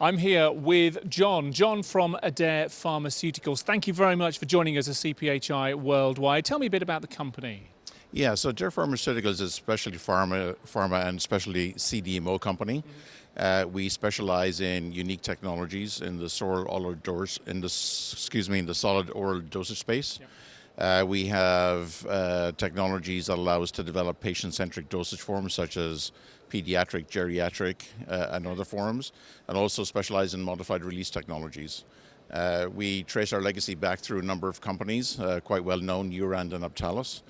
I'm here with John from Adare Pharmaceuticals. Thank you very much for joining us at CPhI Worldwide. Tell me a bit about the company. Yeah, so Adare Pharmaceuticals is a specialty pharma and specialty CDMO company. We specialize in unique technologies in the solid oral dosage space. Yep. We have technologies that allow us to develop patient-centric dosage forms such as pediatric, geriatric, and other forms, and also specialize in modified release technologies. We trace our legacy back through a number of companies, quite well known, Urand and Aptalis,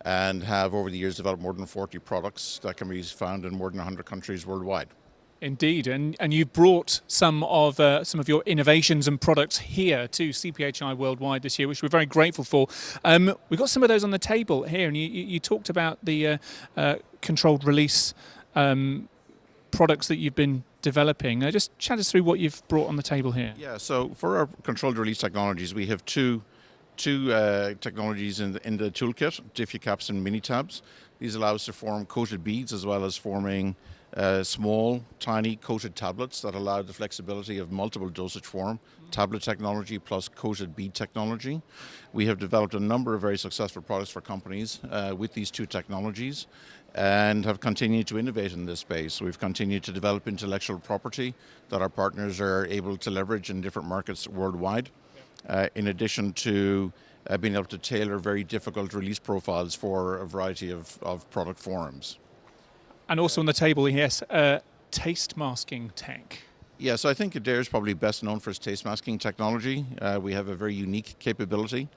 and have over the years developed more than 40 products that can be found in more than 100 countries worldwide. Indeed, and you've brought some of your innovations and products here to CPhI Worldwide this year, which we're very grateful for. We've got some of those on the table here, and you talked about the controlled release products that you've been developing. Just chat us through what you've brought on the table here. Yeah, so for our controlled release technologies, we have two technologies in the toolkit, DiffUcaps and Mini-Tabs. These allow us to form coated beads as well as forming small, tiny coated tablets that allow the flexibility of multiple dosage form, tablet technology plus coated bead technology. We have developed a number of very successful products for companies with these two technologies and have continued to innovate in this space. We've continued to develop intellectual property that our partners are able to leverage in different markets worldwide, in addition to being able to tailor very difficult release profiles for a variety of product forms. And also on the table, yes, taste masking tech. Yeah, so I think Adare is probably best known for its taste masking technology. We have a very unique capability,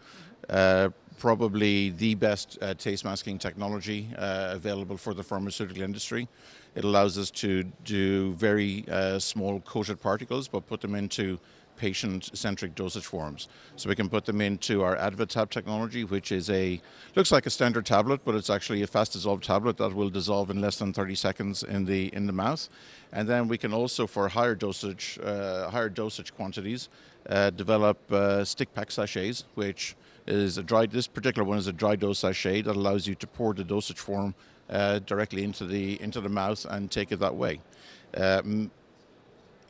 probably the best taste masking technology available for the pharmaceutical industry. It allows us to do very small coated particles, but put them into patient-centric dosage forms. So we can put them into our AdvaTab technology, which is looks like a standard tablet, but it's actually a fast dissolved tablet that will dissolve in less than 30 seconds in the mouth. And then we can also, for higher dosage quantities, develop stick pack sachets, which is this particular one is a dry dose sachet that allows you to pour the dosage form directly into the mouth and take it that way.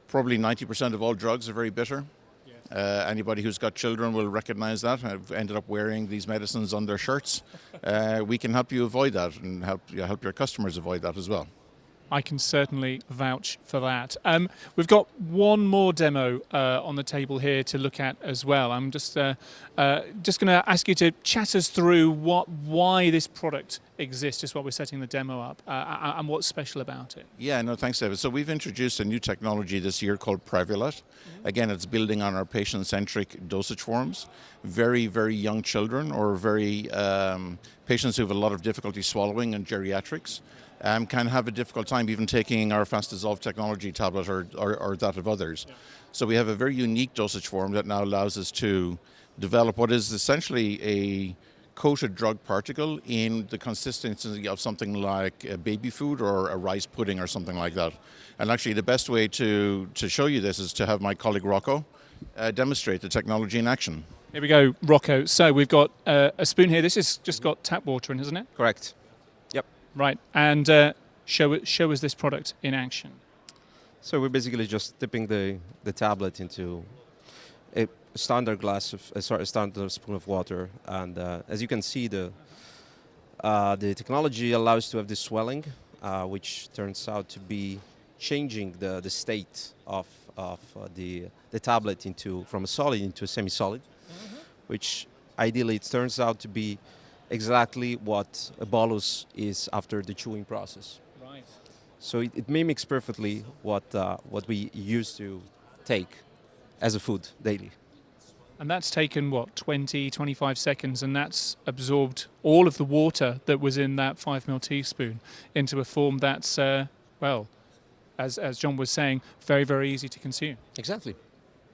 Probably 90% of all drugs are very bitter. Yes. Anybody who's got children will recognize that. I've ended up wearing these medicines on their shirts. We can help you avoid that and help your customers avoid that as well. I can certainly vouch for that. We've got one more demo on the table here to look at as well. I'm just going to ask you to chat us through why this product exists, just while we're setting the demo up, and what's special about it. Yeah, no, thanks, David. So we've introduced a new technology this year called Prevulat. Again, it's building on our patient-centric dosage forms. Very, very young children or very patients who have a lot of difficulty swallowing and geriatrics can have a difficult time even taking our fast dissolved technology tablet or that of others. Yeah. So we have a very unique dosage form that now allows us to develop what is essentially a coated drug particle in the consistency of something like a baby food or a rice pudding or something like that. And actually the best way to show you this is to have my colleague Rocco demonstrate the technology in action. Here we go, Rocco. So we've got a spoon here. This has just got tap water in, hasn't it? Correct. Yep. Right, and show us this product in action. So we're basically just dipping the tablet into a standard standard spoon of water, and as you can see, the technology allows to have this swelling, which turns out to be changing the state of the tablet from a solid into a semi-solid, which ideally it turns out to be exactly what a bolus is after the chewing process. Right. So it mimics perfectly what we used to take as a food daily. And that's taken, 20, 25 seconds, and that's absorbed all of the water that was in that 5 ml teaspoon into a form that's, well, as John was saying, very, very easy to consume. Exactly.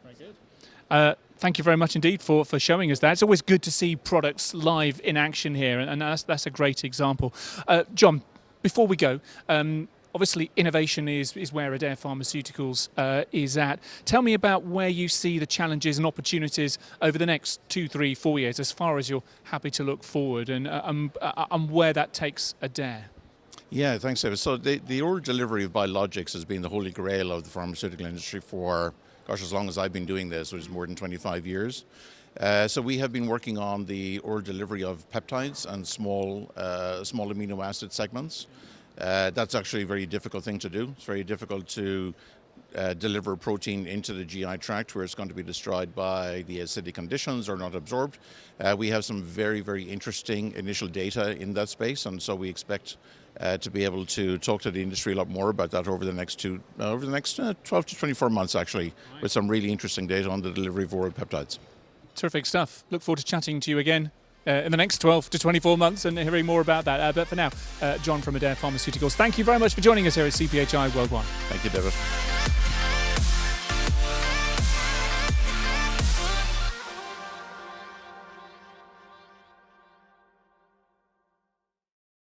Very good. Thank you very much indeed for showing us that. It's always good to see products live in action here, and that's a great example. John, before we go, obviously innovation is where Adare Pharmaceuticals is at. Tell me about where you see the challenges and opportunities over the next 2, 3, 4 years, as far as you're happy to look forward, and where that takes Adare. Yeah, thanks, David. So the oral delivery of biologics has been the holy grail of the pharmaceutical industry for, gosh, as long as I've been doing this, which is more than 25 years. So we have been working on the oral delivery of peptides and small amino acid segments. That's actually a very difficult thing to do. It's very difficult to deliver protein into the GI tract where it's going to be destroyed by the acidic conditions or not absorbed. We have some very, very interesting initial data in that space, and so we expect to be able to talk to the industry a lot more about that over the next 12 to 24 months, actually, with some really interesting data on the delivery of oral peptides. Terrific stuff. Look forward to chatting to you again in the next 12 to 24 months and hearing more about that. But for now, John from Adare Pharmaceuticals, thank you very much for joining us here at CPhI Worldwide. Thank you, David.